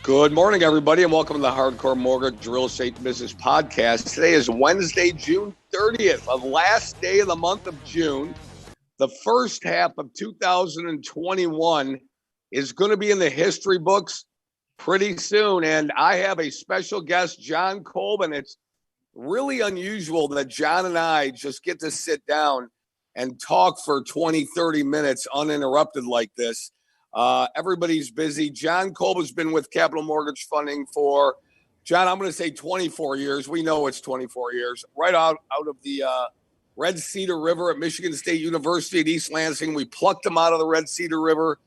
Good morning, everybody, and welcome to the Hardcore Mortgage Real Estate Business Podcast. Today is Wednesday, June 30th, the last day of the month of June. The first half of 2021 is going to be in the history books pretty soon, and I have a special guest, John Kolb, and it's really unusual that John and I just get to sit down and talk for 20, 30 minutes uninterrupted like this. Everybody's busy. John Kolb has been with Capital Mortgage Funding for, John, I'm going to say 24 years. We know it's 24 years. Right out of the Red Cedar River at Michigan State University at East Lansing. We plucked him out of the Red Cedar River.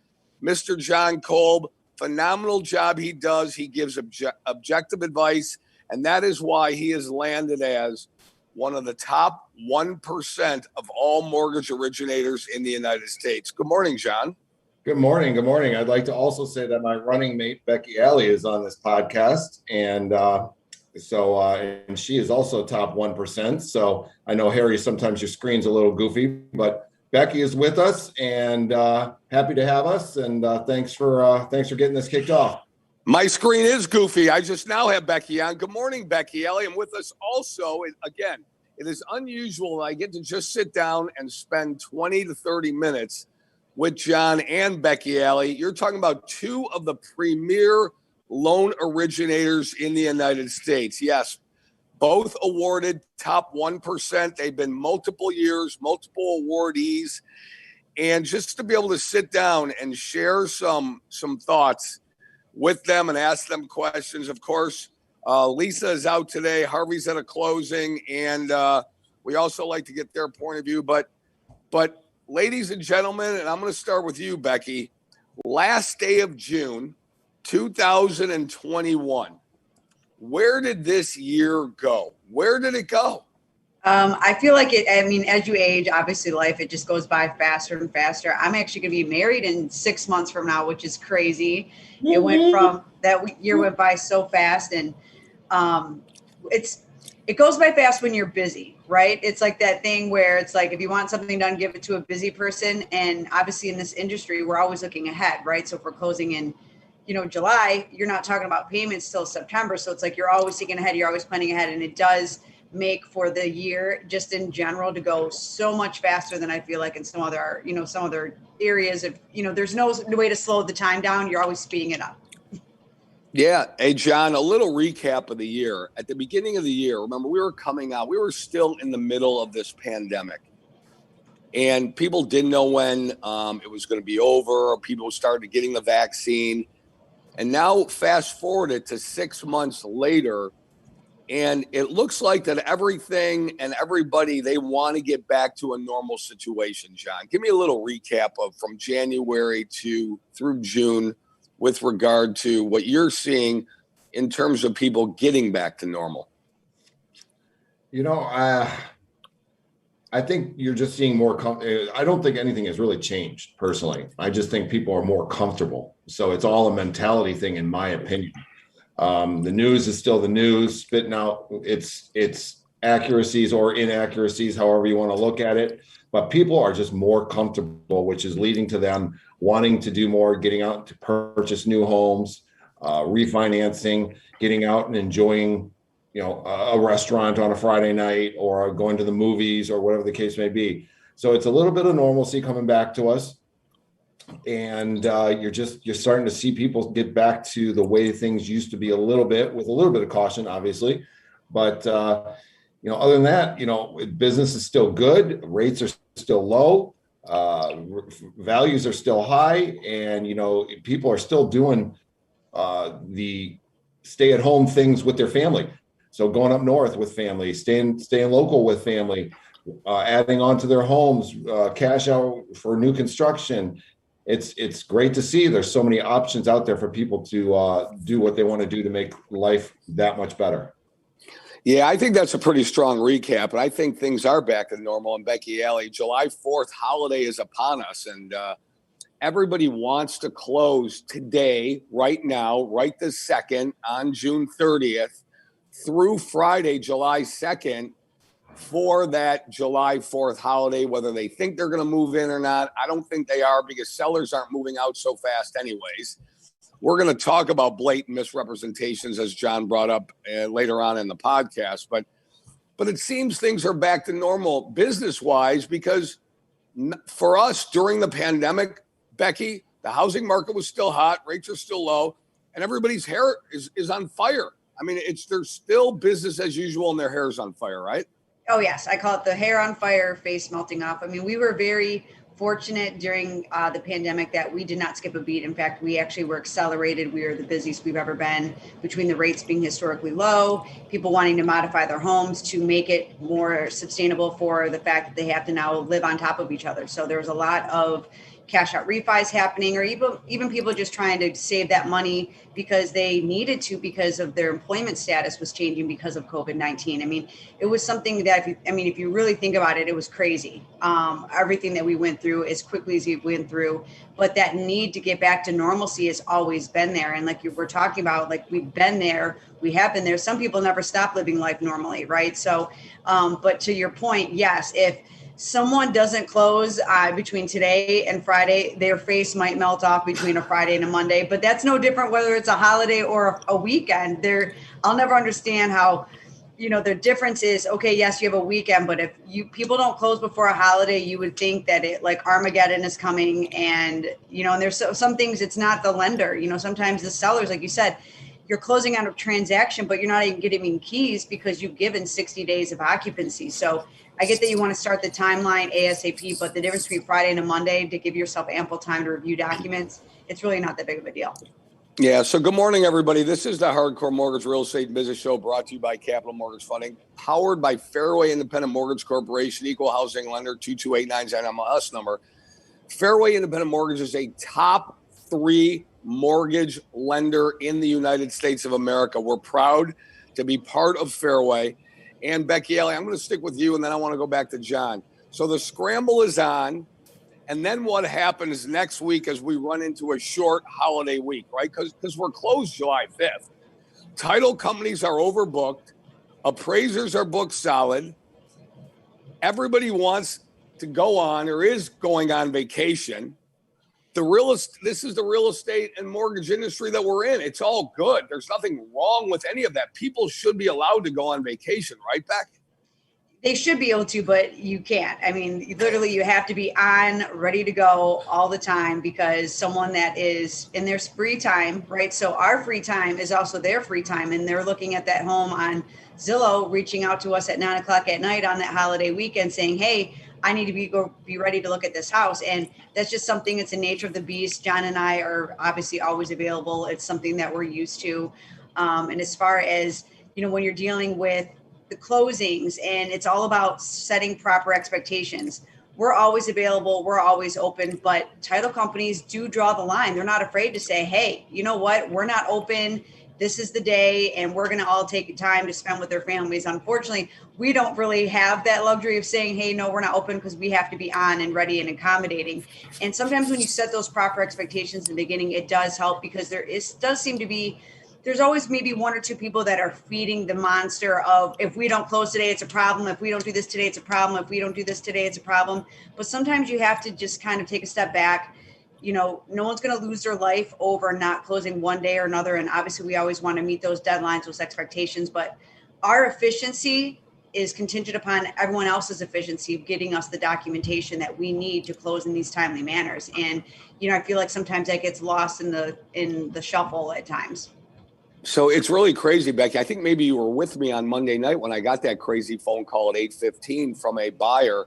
Mr. John Kolb, phenomenal job he does. He gives objective advice, and that is why he has landed as one of the top 1% of all mortgage originators in the United States. Good morning, John. Good morning. Good morning. I'd like to also say that my running mate, Becky is on this podcast. And and she is also top 1%. So I know, Harry, sometimes your screen's a little goofy, but Becky is with us and happy to have us. And thanks for getting this kicked off. My screen is goofy. I just now have Becky on. Good morning, Becky. And with us also, again, it is unusual that I get to just sit down and spend 20 to 30 minutes with John and Becky. You're talking about two of the premier loan originators in the United States. Yes, both awarded top 1%. They've been multiple years, multiple awardees. And just to be able to sit down and share some thoughts with them and ask them questions. Of course, Lisa is out today. Harvey's at a closing. And we also like to get their point of view. But ladies and gentlemen, and I'm going to start with you, Becky, last day of June, 2021. Where did this year go? Where did it go? I feel like as you age, obviously life, it just goes by faster and faster. I'm actually going to be married in 6 months from now, which is crazy. It went from that year went by so fast. And it goes by fast when you're busy, right? It's like that thing where it's like, if you want something done, give it to a busy person. And obviously in this industry, we're always looking ahead, right? So if we're closing in, July, you're not talking about payments till September. So it's like, you're always thinking ahead, you're always planning ahead. And it does make for the year just in general to go so much faster than I feel like in some other areas of, there's no way to slow the time down. You're always speeding it up. Yeah. Hey, John, a little recap of the year. At the beginning of the year, remember, we were still in the middle of this pandemic. And people didn't know when it was going to be over. People started getting the vaccine. And now fast forward it to 6 months later, and it looks like that everything and everybody, they want to get back to a normal situation, John. Give me a little recap of from January through June with regard to what you're seeing in terms of people getting back to normal. I think you're just seeing more. I don't think anything has really changed personally. I just think people are more comfortable. So it's all a mentality thing, in my opinion. The news is still the news, spitting out its accuracies or inaccuracies, however you want to look at it. But people are just more comfortable, which is leading to them wanting to do more, getting out to purchase new homes, refinancing, getting out and enjoying, a restaurant on a Friday night or going to the movies or whatever the case may be. So it's a little bit of normalcy coming back to us. And you're starting to see people get back to the way things used to be with a little bit of caution, obviously. But, other than that, business is still good. Rates are still low. Values are still high. And, people are still doing the stay-at-home things with their family. So going up north with family, staying local with family, adding on to their homes, cash out for new construction. It's great to see there's so many options out there for people to do what they want to do to make life that much better. Yeah, I think that's a pretty strong recap. And I think things are back to normal. And Becky, July 4th holiday is upon us. And everybody wants to close today, right now, right this second on June 30th through Friday, July 2nd for that July 4th holiday, whether they think they're going to move in or not. I don't think they are because sellers aren't moving out so fast anyways. we're going to talk about blatant misrepresentations, as John brought up later on in the podcast. But it seems things are back to normal business-wise because for us during the pandemic, Becky, the housing market was still hot, rates are still low, and everybody's hair is on fire. I mean, there's still business as usual and their hair is on fire, right? Oh, yes. I call it the hair on fire, face melting off. I mean, we were very fortunate during the pandemic that we did not skip a beat. In fact, we actually were accelerated. We are the busiest we've ever been, between the rates being historically low, people wanting to modify their homes to make it more sustainable for the fact that they have to now live on top of each other. So there was a lot of cash out refis happening, or even people just trying to save that money because they needed to, because of their employment status was changing because of COVID-19. I mean, it was something that, if you really think about it, it was crazy. Everything that we went through as quickly as we went through, but that need to get back to normalcy has always been there. And like you were talking about, like we've been there, we have been there. Some people never stop living life normally, right? So, but to your point, yes, if someone doesn't close between today and Friday, their face might melt off between a Friday and a Monday, but that's no different whether it's a holiday or a weekend. I'll never understand how, the difference is, okay, yes, you have a weekend, but if people don't close before a holiday, you would think that it, like, Armageddon is coming. And, and there's some things, it's not the lender, sometimes the sellers, like you said, you're closing out a transaction, but you're not even getting keys because you've given 60 days of occupancy. So I get that you want to start the timeline ASAP, but the difference between Friday and a Monday to give yourself ample time to review documents, it's really not that big of a deal. Yeah. So good morning, everybody. This is the Hardcore Mortgage Real Estate Business Show, brought to you by Capital Mortgage Funding, powered by Fairway Independent Mortgage Corporation, equal housing lender, 22899 MLS number. Fairway Independent Mortgage is a top 3 mortgage lender in the United States of America. We're proud to be part of Fairway. And Becky, I'm going to stick with you, and then I want to go back to John. So the scramble is on. And then what happens next week as we run into a short holiday week, right? Because we're closed July 5th. Title companies are overbooked. Appraisers are booked solid. Everybody wants to go on or is going on vacation. This is the real estate and mortgage industry that we're in. It's all good. There's nothing wrong with any of that. People should be allowed to go on vacation, right, Beck? They should be able to, but you can't. I mean, literally, you have to be on, ready to go all the time, because someone that is in their free time, right? So our free time is also their free time, and they're looking at that home on Zillow, reaching out to us at 9:00 at night on that holiday weekend saying, hey, I need to be ready to look at this house. And that's just something, it's the nature of the beast. John and I are obviously always available. It's something that we're used to. And as far as, when you're dealing with the closings, and it's all about setting proper expectations. We're always available. We're always open, but title companies do draw the line. They're not afraid to say, hey, you know what? We're not open. This is the day, and we're going to all take time to spend with their families. Unfortunately, we don't really have that luxury of saying, hey, no, we're not open, because we have to be on and ready and accommodating. And sometimes when you set those proper expectations in the beginning, it does help, because does seem to be, there's always maybe 1 or 2 people that are feeding the monster of, if we don't close today, it's a problem. If we don't do this today, it's a problem. If we don't do this today, it's a problem. But sometimes you have to just kind of take a step back. No one's going to lose their life over not closing one day or another. And obviously we always want to meet those deadlines, those expectations, but our efficiency is contingent upon everyone else's efficiency of getting us the documentation that we need to close in these timely manners. And, I feel like sometimes that gets lost in the shuffle at times. So it's really crazy, Becky. I think maybe you were with me on Monday night when I got that crazy phone call at 8:15 from a buyer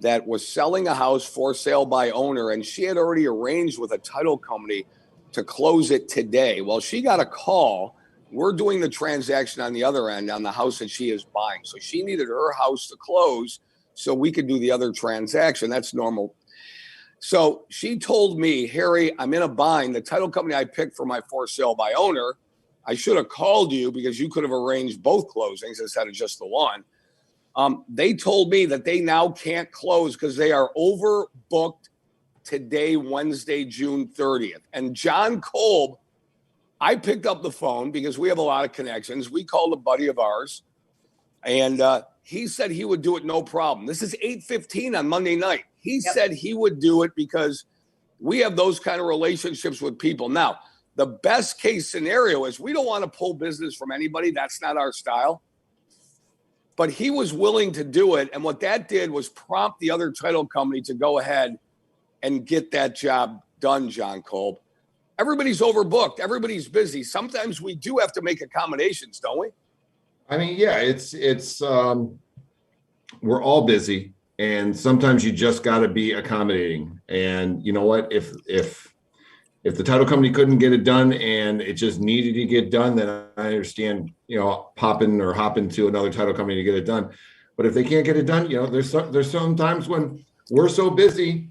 that was selling a house for sale by owner, and she had already arranged with a title company to close it today. Well, she got a call. We're doing the transaction on the other end on the house that she is buying. So she needed her house to close so we could do the other transaction. That's normal. So she told me, Harry, I'm in a bind. The title company I picked for my for sale by owner, I should have called you because you could have arranged both closings instead of just the one. They told me that they now can't close because they are overbooked today, Wednesday, June 30th. And John Kolb, I picked up the phone because we have a lot of connections. We called a buddy of ours, and he said he would do it no problem. This is 8:15 on Monday night. He said he would do it because we have those kind of relationships with people. Now, The best case scenario is we don't want to pull business from anybody. That's not our style. But he was willing to do it. And what that did was prompt the other title company to go ahead and get that job done, John Kolb. Everybody's overbooked. Everybody's busy. Sometimes we do have to make accommodations, don't we? I mean, yeah, it's we're all busy, and sometimes you just got to be accommodating. And you know what? If the title company couldn't get it done and it just needed to get done, then I understand, popping or hopping to another title company to get it done. But if they can't get it done, there's some times when we're so busy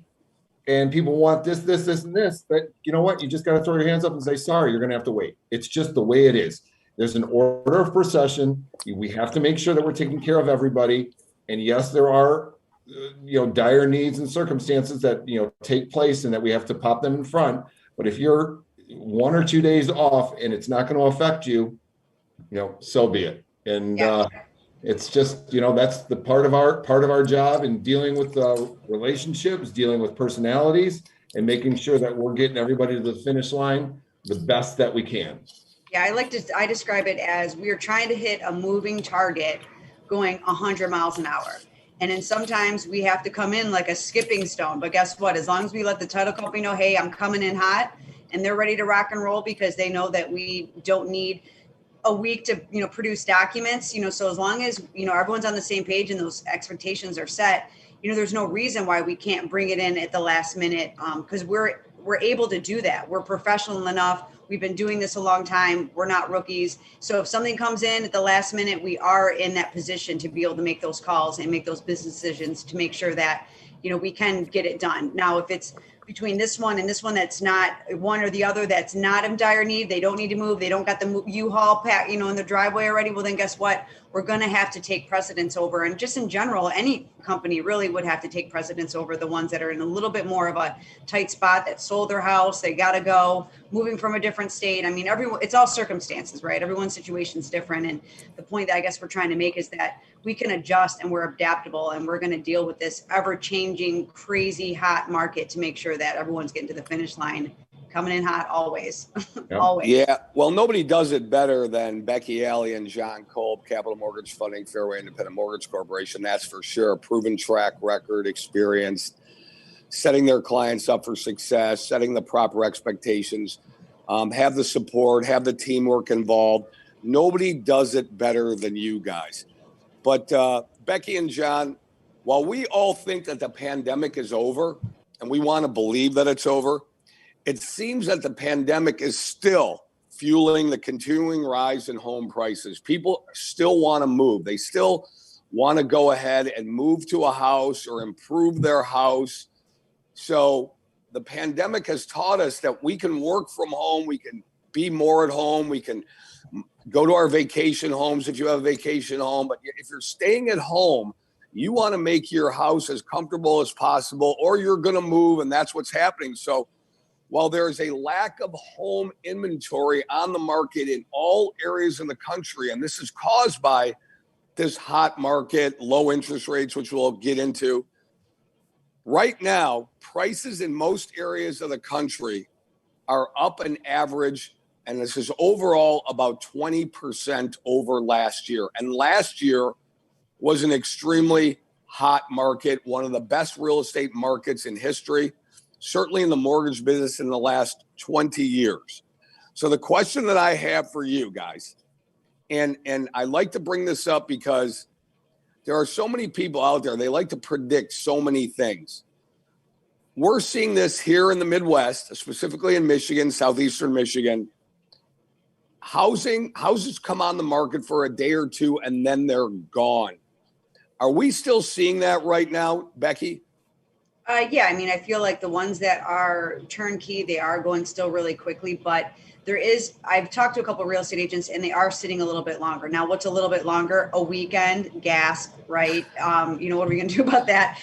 and people want this, and this, but you know what? You just got to throw your hands up and say, sorry, you're going to have to wait. It's just the way it is. There's an order of procession. We have to make sure that we're taking care of everybody. And yes, there are, dire needs and circumstances that, take place and that we have to pop them in front. But if you're 1 or 2 days off and it's not going to affect you, so be it. And it's just, that's the part of our job in dealing with relationships, dealing with personalities, and making sure that we're getting everybody to the finish line the best that we can. Yeah, I describe it as we are trying to hit a moving target going 100 miles an hour. And then sometimes we have to come in like a skipping stone. But guess what? As long as we let the title company know, hey, I'm coming in hot, and they're ready to rock and roll because they know that we don't need a week to, produce documents, so as long as, everyone's on the same page and those expectations are set, there's no reason why we can't bring it in at the last minute. Because we're able to do that. We're professional enough. We've been doing this a long time. We're not rookies. So if something comes in at the last minute, we are in that position to be able to make those calls and make those business decisions to make sure that, we can get it done. Now, if it's between this one and this one, that's not one or the other, that's not in dire need, they don't need to move, they don't got the U-Haul pack, in the driveway already, well, then guess what? We're going to have to take precedence over. And just in general, any company really would have to take precedence over the ones that are in a little bit more of a tight spot, that sold their house, they got to go, moving from a different state. I mean, it's all circumstances, right? Everyone's situation is different. And the point that I guess we're trying to make is that we can adjust and we're adaptable, and we're going to deal with this ever-changing, crazy hot market to make sure that everyone's getting to the finish line coming in hot always. Yep. Always. Yeah. Well, nobody does it better than Becky Alley and John Kolb, Capital Mortgage Funding, Fairway Independent Mortgage Corporation. That's for sure. Proven track record, experience, setting their clients up for success, setting the proper expectations, have the support, have the teamwork involved. Nobody does it better than you guys. But Becky and John, while we all think that the pandemic is over and we want to believe that it's over, it seems that the pandemic is still fueling the continuing rise in home prices. People still want to move. They still want to go ahead and move to a house or improve their house. So the pandemic has taught us that we can work from home. We can be more at home. We can go to our vacation homes if you have a vacation home. But if you're staying at home, you want to make your house as comfortable as possible, or you're going to move, and that's what's happening. So while there is a lack of home inventory on the market in all areas in the country, and this is caused by this hot market, low interest rates, which we'll get into, right now, prices in most areas of the country are up an average, and this is overall about 20% over last year. And last year was an extremely hot market, one of the best real estate markets in history, certainly in the mortgage business in the last 20 years. So the question that I have for you guys, and I like to bring this up because there are so many people out there, they like to predict so many things. We're seeing this here in the Midwest, specifically in Michigan, southeastern Michigan. Houses come on the market for a day or two and then they're gone. Are we still seeing that right now, Becky? Yeah, I mean, I feel like the ones that are turnkey, they are going still really quickly, but I've talked to a couple of real estate agents and they are sitting a little bit longer. Now, what's a little bit longer? A weekend, gasp, right? What are we going to do about that?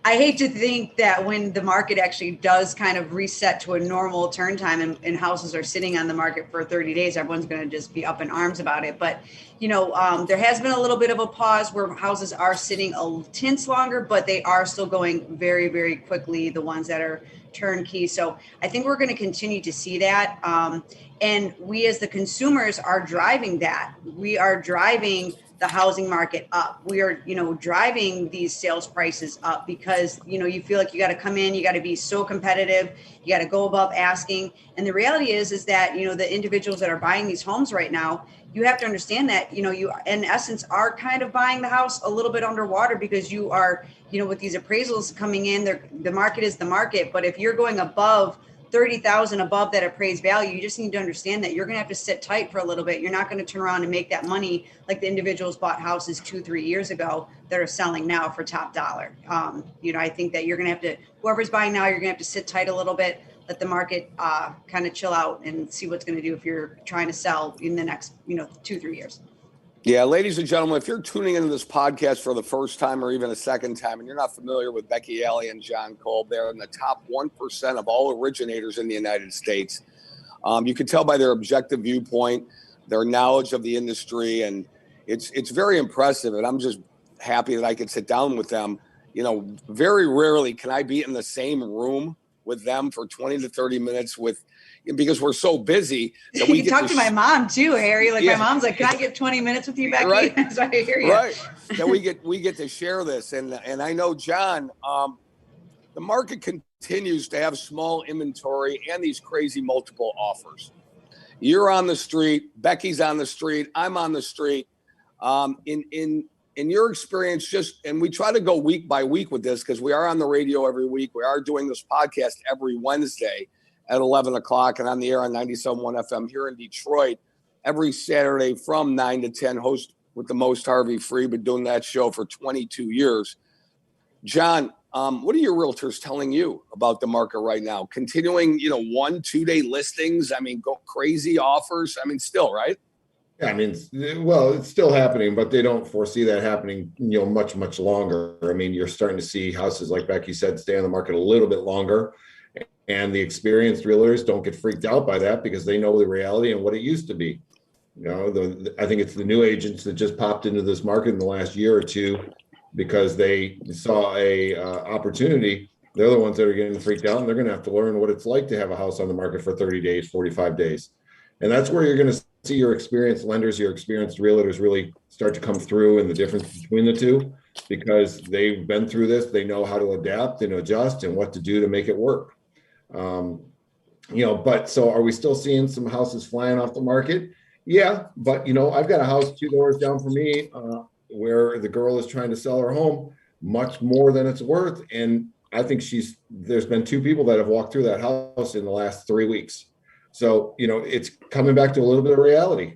I hate to think that when the market actually does kind of reset to a normal turn time and houses are sitting on the market for 30 days, everyone's going to just be up in arms about it. But, there has been a little bit of a pause where houses are sitting a tints longer, but they are still going very, very quickly. The ones that are, turnkey. So I think we're going to continue to see that. And we as the consumers are driving that. We are driving the housing market up. We are, driving these sales prices up because, you feel like you got to come in, you got to be so competitive, you got to go above asking. And the reality is that, the individuals that are buying these homes right now, you have to understand that, you in essence are kind of buying the house a little bit underwater because you are, with these appraisals coming in, the market is the market. But if you're going above 30,000 above that appraised value, you just need to understand that you're going to have to sit tight for a little bit. You're not going to turn around and make that money like the individuals bought houses 2-3 years ago that are selling now for top dollar. I think that you're going to have to, whoever's buying now, you're going to have to sit tight a little bit, let the market kind of chill out and see what's going to do if you're trying to sell in the next, 2-3 years. Yeah, ladies and gentlemen, if you're tuning into this podcast for the first time or even a second time and you're not familiar with Becky Alley and John Kolb, they're in the top 1% of all originators in the United States. You can tell by their objective viewpoint, their knowledge of the industry, and it's very impressive. And I'm just happy that I could sit down with them. Very rarely can I be in the same room with them for 20 to 30 minutes because we're so busy that we you can talk to my mom too, Harry. Like my mom's like, "Can I get 20 minutes with you, Becky?" Right. So I hear you. Right. That we get to share this, and I know, John, the market continues to have small inventory and these crazy multiple offers. You're on the street, Becky's on the street, I'm on the street. In your experience, and we try to go week by week with this because we are on the radio every week. We are doing this podcast every Wednesday at 11 o'clock and on the air on 97.1 FM here in Detroit every Saturday from 9 to 10, host with the most Harvey Free, been doing that show for 22 years. John, what are your realtors telling you about the market right now? Continuing, 1-2 day listings. Go crazy offers. Still, right? Yeah, it's still happening, but they don't foresee that happening, much, much longer. You're starting to see houses, like Becky said, stay on the market a little bit longer. And the experienced realtors don't get freaked out by that because they know the reality and what it used to be. I think it's the new agents that just popped into this market in the last year or two because they saw a opportunity. They're the ones that are getting freaked out, and they're going to have to learn what it's like to have a house on the market for 30 days, 45 days. And that's where you're going to see your experienced lenders, your experienced realtors really start to come through and the difference between the two, because they've been through this. They know how to adapt and adjust and what to do to make it work. But so are we still seeing some houses flying off the market? Yeah, but I've got a house 2 doors down from me where the girl is trying to sell her home much more than it's worth. And I think there's been 2 people that have walked through that house in the last 3 weeks. So, it's coming back to a little bit of reality.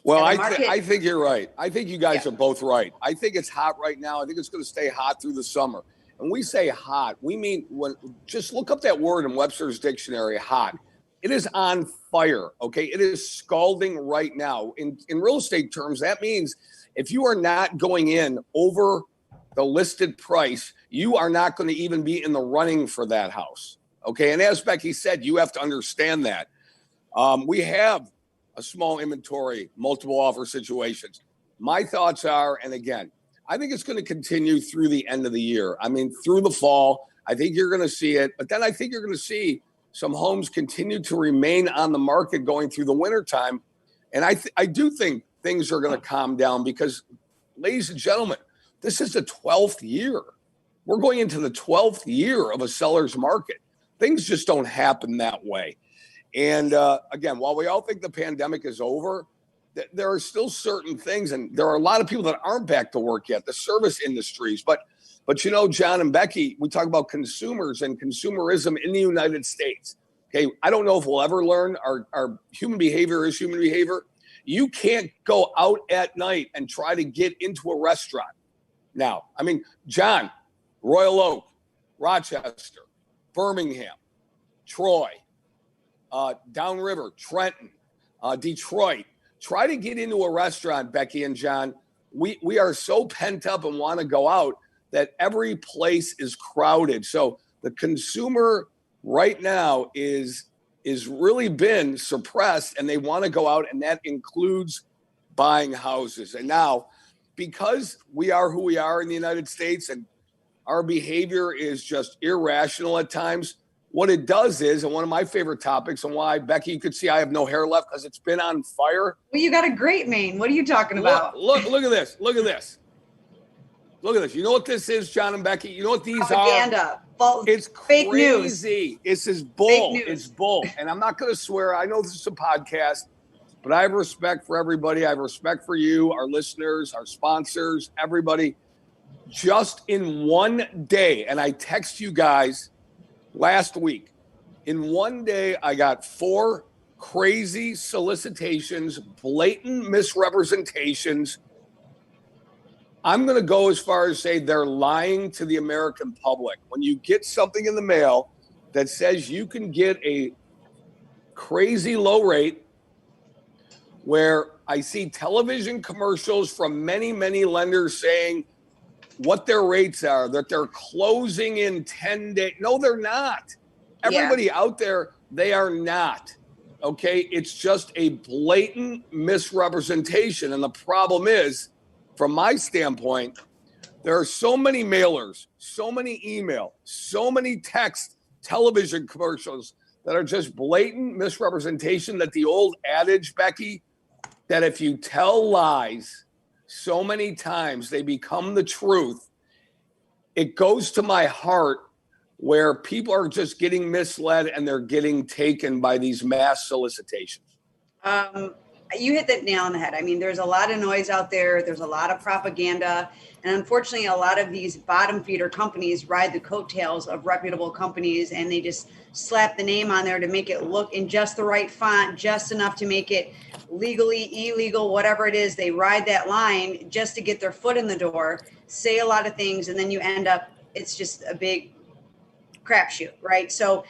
Well, I think you're right. I think you guys are both right. I think it's hot right now. I think it's going to stay hot through the summer. And we say hot, we mean just look up that word in Webster's dictionary, hot. It is on fire, okay? It is scalding right now. In real estate terms, that means if you are not going in over the listed price, you are not going to even be in the running for that house, okay? And as Becky said, you have to understand that. We have a small inventory, multiple offer situations. My thoughts are, and again, I think it's going to continue through the end of the year. Through the fall, I think you're going to see it. But then I think you're going to see some homes continue to remain on the market going through the wintertime. And I do think things are going to calm down because, ladies and gentlemen, this is the 12th year. We're going into the 12th year of a seller's market. Things just don't happen that way. And again, while we all think the pandemic is over, there are still certain things, and there are a lot of people that aren't back to work yet, the service industries. But John and Becky, we talk about consumers and consumerism in the United States. Okay, I don't know if we'll ever learn our human behavior is human behavior. You can't go out at night and try to get into a restaurant. Now, John, Royal Oak, Rochester, Birmingham, Troy, Downriver, Trenton, Detroit. Try to get into a restaurant, Becky and John. We are so pent up and want to go out that every place is crowded. So the consumer right now is really been suppressed, and they want to go out, and that includes buying houses. And now, because we are who we are in the United States, and Our behavior is just irrational at times. What it does is, and one of my favorite topics, and why, Becky, you could see I have no hair left because it's been on fire. Well, you got a great mane. What are you talking about? Look at this. Look at this. Look at this. You know what this is, John and Becky? You know what these Propaganda. are? It's fake crazy. News. This is bull. It's bull. And I'm not going to swear. I know this is a podcast, but I have respect for everybody. I have respect for you, our listeners, our sponsors, everybody. Just in one day, and I text you guys last week, in one day, I got 4 crazy solicitations, blatant misrepresentations. I'm going to go as far as say they're lying to the American public. When you get something in the mail that says you can get a crazy low rate, where I see television commercials from many, many lenders saying what their rates are, that they're closing in 10 days. No, they're not. Everybody out there, they are not. Okay. It's just a blatant misrepresentation. And the problem is, from my standpoint, there are so many mailers, so many email, so many text, television commercials that are just blatant misrepresentation, that the old adage, Becky, that if you tell lies so many times, they become the truth. It goes to my heart where people are just getting misled and they're getting taken by these mass solicitations. You hit that nail on the head. I mean, there's a lot of noise out there. There's a lot of propaganda. And unfortunately, a lot of these bottom feeder companies ride the coattails of reputable companies, and they just slap the name on there to make it look in just the right font, just enough to make it legally, illegal, whatever it is. They ride that line just to get their foot in the door, say a lot of things, and then you end up, it's just a big crapshoot, right? So,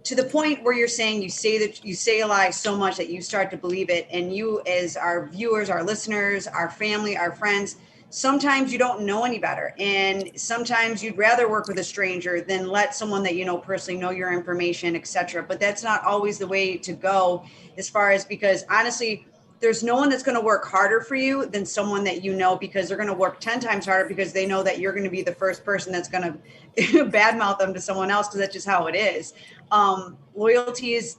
to the point where you're saying you say a lie so much that you start to believe it, and you, as our viewers, our listeners, our family, our friends, sometimes you don't know any better, and sometimes you'd rather work with a stranger than let someone that you know personally know your information, etc. But that's not always the way to go, as far as, because honestly, there's no one that's going to work harder for you than someone that you know, because they're going to work 10 times harder because they know that you're going to be the first person that's going to badmouth them to someone else, because that's just how it is. Loyalty is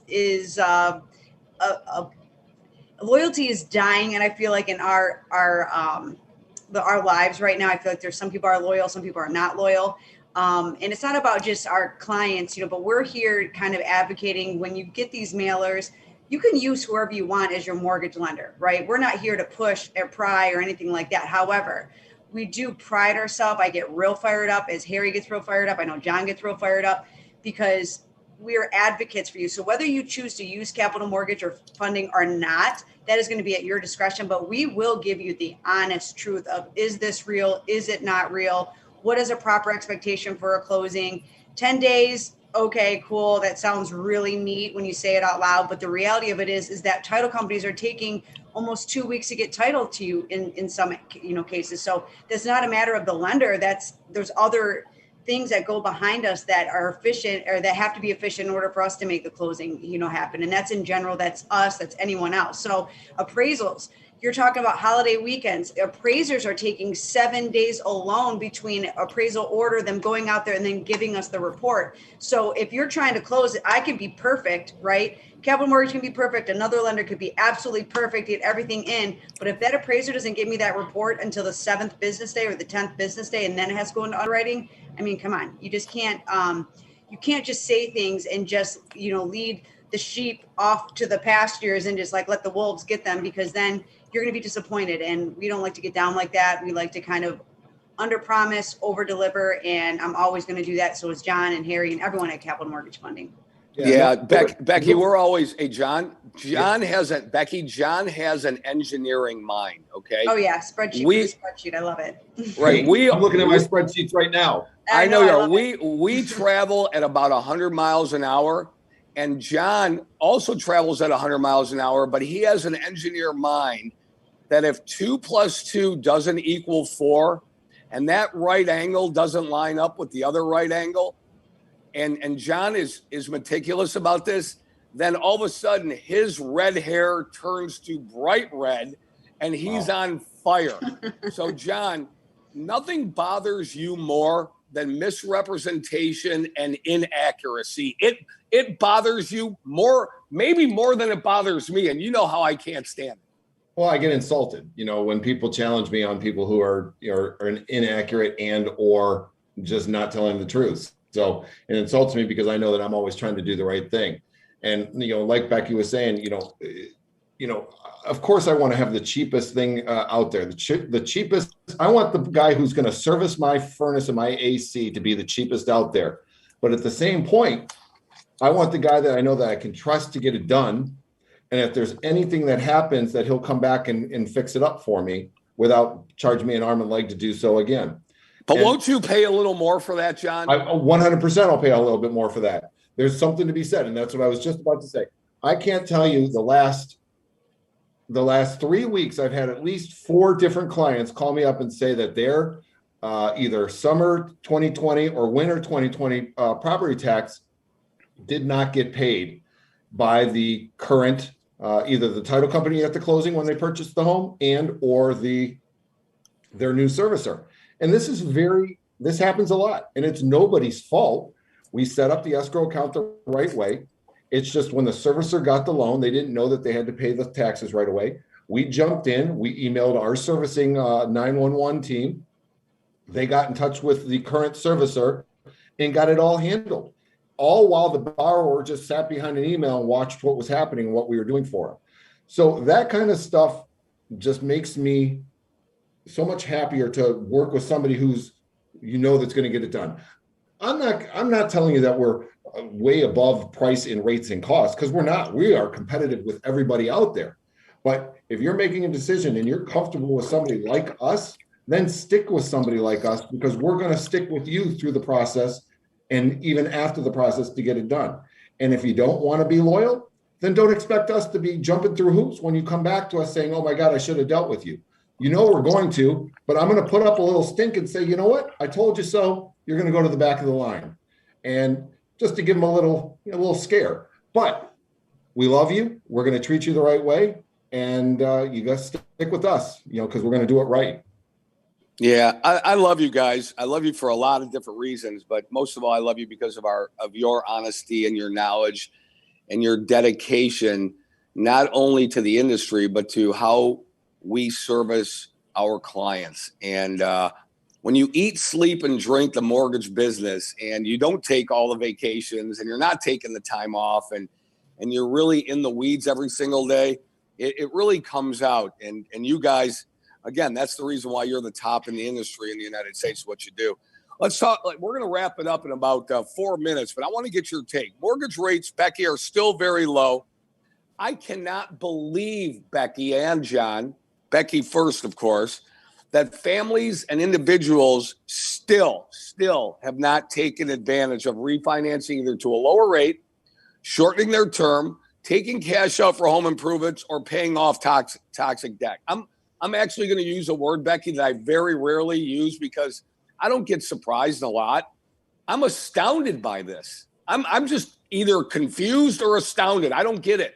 loyalty is dying, and I feel like in our lives right now, I feel like there's some people are loyal, some people are not loyal. And it's not about just our clients, but we're here kind of advocating, when you get these mailers, you can use whoever you want as your mortgage lender, right? We're not here to push or pry or anything like that. However, we do pride ourselves. I get real fired up, as Harry gets real fired up. I know John gets real fired up, because we are advocates for you. So whether you choose to use capital mortgage or funding or not, that is going to be at your discretion. But we will give you the honest truth of, is this real? Is it not real? What is a proper expectation for a closing? 10 days. Okay, cool. That sounds really neat when you say it out loud. But the reality of it is that title companies are taking almost 2 weeks to get title to you in some cases. So that's not a matter of the lender. There's other things that go behind us that are efficient, or that have to be efficient in order for us to make the closing, happen. And that's in general, that's us, that's anyone else. So appraisals, you're talking about holiday weekends. Appraisers are taking 7 days alone between appraisal order, them going out there and then giving us the report. So if you're trying to close it, I can be perfect, right? Capital mortgage can be perfect. Another lender could be absolutely perfect, get everything in. But if that appraiser doesn't give me that report until the 7th business day or the 10th business day, and then it has to go into underwriting, I mean, come on, you just can't, you can't just say things and just, lead the sheep off to the pastures and just let the wolves get them, because then you're going to be disappointed. And we don't like to get down like that. We like to kind of under promise, over deliver. And I'm always going to do that. So is John and Harry and everyone at Capital Mortgage Funding. Yeah. Becky, we're always, hey, John has an engineering mind. Okay. Oh yeah. Spreadsheet. I love it. Right. I'm looking at my spreadsheets right now. I know. We travel at about 100 miles an hour, and John also travels at 100 miles an hour, but he has an engineer mind that if 2 + 2 doesn't equal 4, and that right angle doesn't line up with the other right angle, and John is meticulous about this, then all of a sudden his red hair turns to bright red and he's on fire. So John, nothing bothers you more than misrepresentation and inaccuracy. It bothers you more, maybe more than it bothers me. And you know how I can't stand it. Well, I get insulted, when people challenge me on people who are inaccurate and or just not telling the truth. So it insults me because I know that I'm always trying to do the right thing. And, like Becky was saying, of course I want to have the cheapest thing out there, the cheapest. I want the guy who's going to service my furnace and my AC to be the cheapest out there. But at the same point, I want the guy that I know that I can trust to get it done. And if there's anything that happens, that he'll come back and fix it up for me without charging me an arm and leg to do so again. But won't you pay a little more for that, John? 100% I'll pay a little bit more for that. There's something to be said. And that's what I was just about to say. I can't tell you the last 3 weeks, I've had at least 4 different clients call me up and say that their either summer 2020 or winter 2020 property tax did not get paid by the current, either the title company at the closing when they purchased the home and or their new servicer. And this happens a lot, and it's nobody's fault. We set up the escrow account the right way. It's just when the servicer got the loan, they didn't know that they had to pay the taxes right away. We jumped in, we emailed our servicing 911 team. They got in touch with the current servicer and got it all handled. All while the borrower just sat behind an email and watched what was happening and what we were doing for him. So that kind of stuff just makes me so much happier to work with somebody who's, that's going to get it done. I'm not telling you that we're way above price in rates and costs, because we're not. We are competitive with everybody out there. But if you're making a decision and you're comfortable with somebody like us, then stick with somebody like us, because we're going to stick with you through the process and even after the process to get it done. And if you don't want to be loyal, then don't expect us to be jumping through hoops when you come back to us saying, oh my God, I should have dealt with you. We're going to, but I'm going to put up a little stink and say, you know what? I told you so. You're going to go to the back of the line. And just to give them a little scare. But we love you. We're going to treat you the right way. And you got to stick with us, because we're going to do it right. Yeah, I love you guys. I love you for a lot of different reasons, but most of all, I love you because of your honesty and your knowledge and your dedication, not only to the industry, but to how we service our clients. And when you eat, sleep, and drink the mortgage business, and you don't take all the vacations, and you're not taking the time off, and you're really in the weeds every single day, it really comes out. And you guys, again, that's the reason why you're the top in the industry in the United States, what you do. Let's talk. We're going to wrap it up in about 4 minutes, but I want to get your take. Mortgage rates, Becky, are still very low. I cannot believe, Becky and John, Becky first, of course, that families and individuals still have not taken advantage of refinancing either to a lower rate, shortening their term, taking cash out for home improvements, or paying off toxic debt. I'm actually going to use a word, Becky, that I very rarely use because I don't get surprised a lot. I'm astounded by this. I'm just either confused or astounded. I don't get it.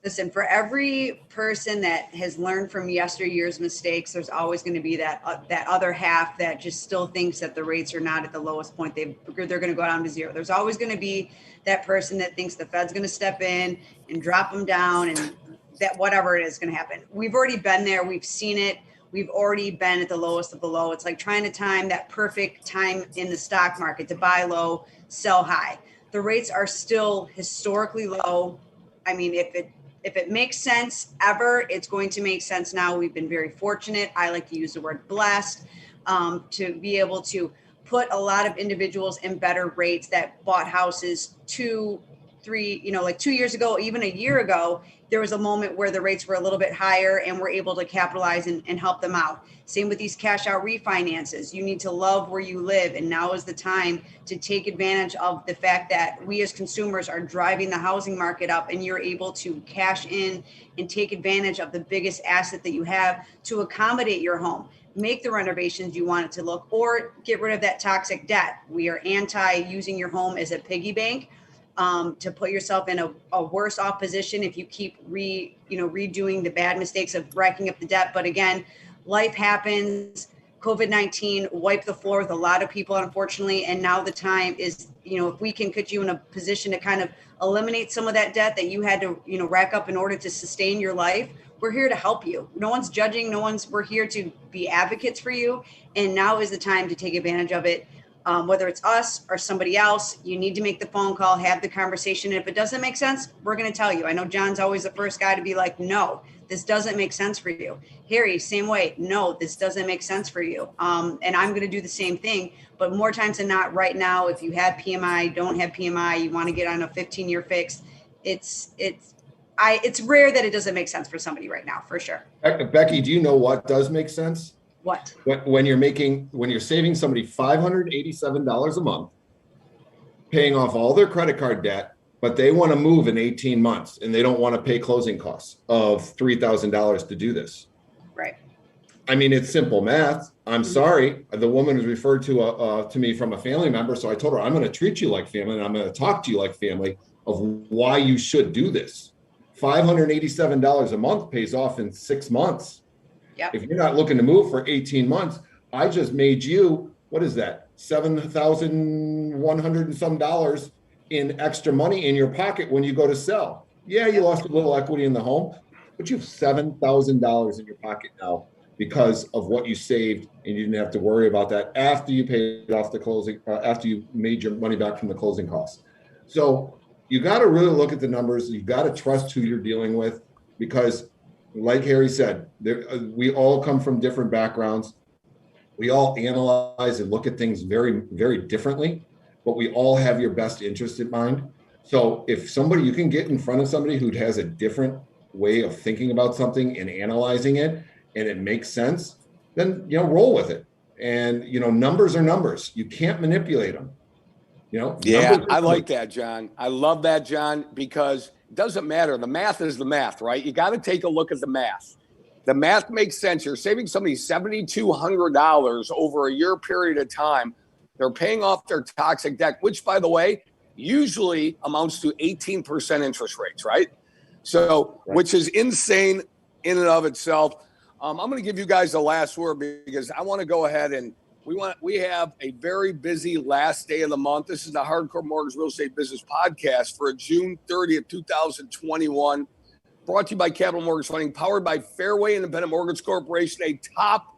Listen, for every person that has learned from yesteryear's mistakes, there's always going to be that other half that just still thinks that the rates are not at the lowest point. They're going to go down to zero. There's always going to be that person that thinks the Fed's going to step in and drop them down, and that whatever it is going to happen. We've already been there. We've seen it. We've already been at the lowest of the low. It's like trying to time that perfect time in the stock market to buy low, sell high. The rates are still historically low. I mean, if it makes sense ever, it's going to make sense now. We've been very fortunate. I like to use the word blessed, to be able to put a lot of individuals in better rates that bought houses 2, 3, like 2 years ago, even a year ago. There was a moment where the rates were a little bit higher and we're able to capitalize and help them out. Same with these cash out refinances. You need to love where you live. And now is the time to take advantage of the fact that we as consumers are driving the housing market up, and you're able to cash in and take advantage of the biggest asset that you have to accommodate your home. Make the renovations you want it to look, or get rid of that toxic debt. We are anti using your home as a piggy bank. To put yourself in a worse off position if you keep redoing the bad mistakes of racking up the debt. But again, life happens. COVID-19 wiped the floor with a lot of people, unfortunately. And now the time is, if we can put you in a position to kind of eliminate some of that debt that you had to, rack up in order to sustain your life, we're here to help you. No one's judging. We're here to be advocates for you. And now is the time to take advantage of it. Whether it's us or somebody else, you need to make the phone call, have the conversation. And if it doesn't make sense, we're going to tell you. I know John's always the first guy to be like, no, this doesn't make sense for you. Harry, same way. No, this doesn't make sense for you. And I'm going to do the same thing. But more times than not, right now, if you have PMI, don't have PMI, you want to get on a 15-year fix, it's rare that it doesn't make sense for somebody right now, for sure. Becky, do you know what does make sense? What? When you're saving somebody $587 a month, paying off all their credit card debt, but they want to move in 18 months and they don't want to pay closing costs of $3,000 to do this. Right. I mean, it's simple math. I'm sorry. The woman was referred to me from a family member. So I told her, I'm going to treat you like family and I'm going to talk to you like family of why you should do this. $587 a month pays off in 6 months. Yep. If you're not looking to move for 18 months, I just made you, what is that? $7,100 and some dollars in extra money in your pocket when you go to sell. Yeah, you lost a little equity in the home, but you have $7,000 in your pocket now because of what you saved, and you didn't have to worry about that after you paid off the closing, after you made your money back from the closing costs. So you got to really look at the numbers. You've got to trust who you're dealing with, because like Harry said, we all come from different backgrounds. We all analyze and look at things very, very differently, but we all have your best interest in mind. So if you can get in front of somebody who has a different way of thinking about something and analyzing it, and it makes sense, then, roll with it. And, numbers are numbers. You can't manipulate them. Yeah, I like that, John. I love that, John, because it doesn't matter. The math is the math, right? You got to take a look at the math. The math makes sense. You're saving somebody $7,200 over a year period of time. They're paying off their toxic debt, which, by the way, usually amounts to 18% interest rates, right? So, which is insane in and of itself. I'm going to give you guys the last word because I want to go ahead and we have a very busy last day of the month. This is the Hardcore Mortgage Real Estate Business Podcast for June 30th, 2021. Brought to you by Capital Mortgage Funding, powered by Fairway Independent Mortgage Corporation, a top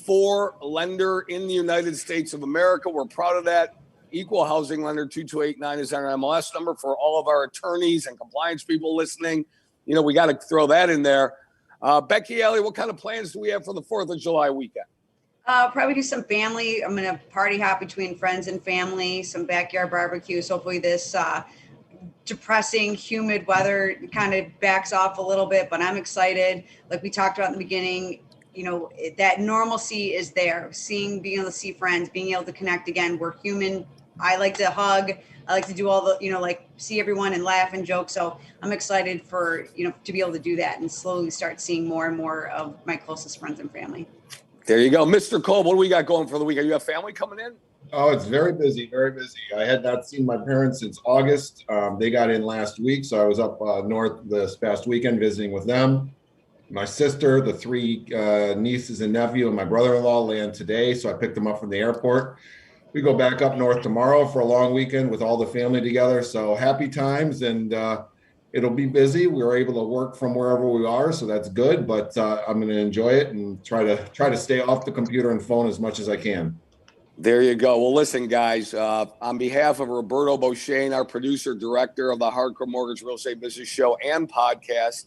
4 lender in the United States of America. We're proud of that. Equal housing lender, 2289 is our MLS number for all of our attorneys and compliance people listening. We got to throw that in there. Becky, Ellie, what kind of plans do we have for the 4th of July weekend? Probably do some family. I'm going to party hop between friends and family, some backyard barbecues. Hopefully this depressing, humid weather kind of backs off a little bit, but I'm excited. Like we talked about in the beginning, that normalcy is there. Being able to see friends, being able to connect again. We're human. I like to hug. I like to do all the, see everyone and laugh and joke. So I'm excited for, to be able to do that and slowly start seeing more and more of my closest friends and family. There you go. Mr. Cole, what do we got going for the weekend? You have family coming in? Oh, it's very busy, very busy. I had not seen my parents since August. They got in last week, so I was up north this past weekend visiting with them. My sister, the 3 nieces and nephew, and my brother-in-law land today, so I picked them up from the airport. We go back up north tomorrow for a long weekend with all the family together, so happy times, and it'll be busy. We were able to work from wherever we are, so that's good, but I'm going to enjoy it and try to stay off the computer and phone as much as I can. There you go. Well, listen, guys, on behalf of Roberto Beauchesne, our producer, director of the Hardcore Mortgage Real Estate Business Show and podcast,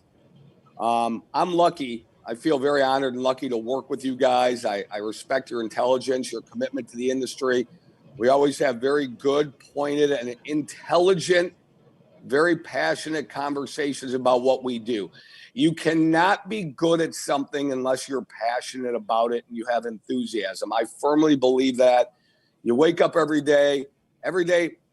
I'm lucky. I feel very honored and lucky to work with you guys. I respect your intelligence, your commitment to the industry. We always have very good, pointed, and intelligent, very passionate conversations about what we do. You cannot be good at something unless you're passionate about it and you have enthusiasm. I firmly believe that. You wake up every day.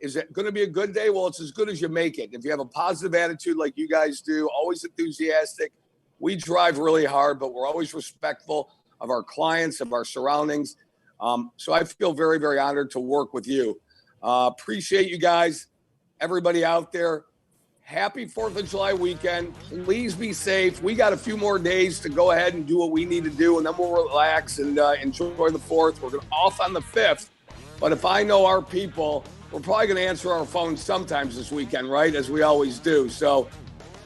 Is it going to be a good day? Well, it's as good as you make it. If you have a positive attitude like you guys do, always enthusiastic, we drive really hard, but we're always respectful of our clients, of our surroundings. So I feel very, very honored to work with you. Appreciate you guys. Everybody out there, happy 4th of July weekend. Please be safe. We got a few more days to go ahead and do what we need to do, and then we'll relax and enjoy the 4th. We're off on the 5th, but if I know our people, we're probably going to answer our phones sometimes this weekend, right, as we always do. So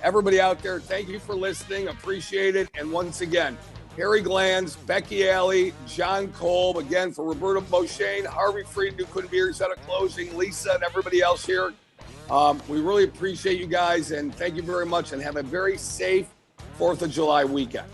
everybody out there, thank you for listening. Appreciate it. And once again, Harry Glanz, Becky Alley, John Kolb, again, for Roberto Beauchene, Harvey Frieden, who couldn't be here, set a closing, Lisa, and everybody else here. We really appreciate you guys, and thank you very much, and have a very safe 4th of July weekend.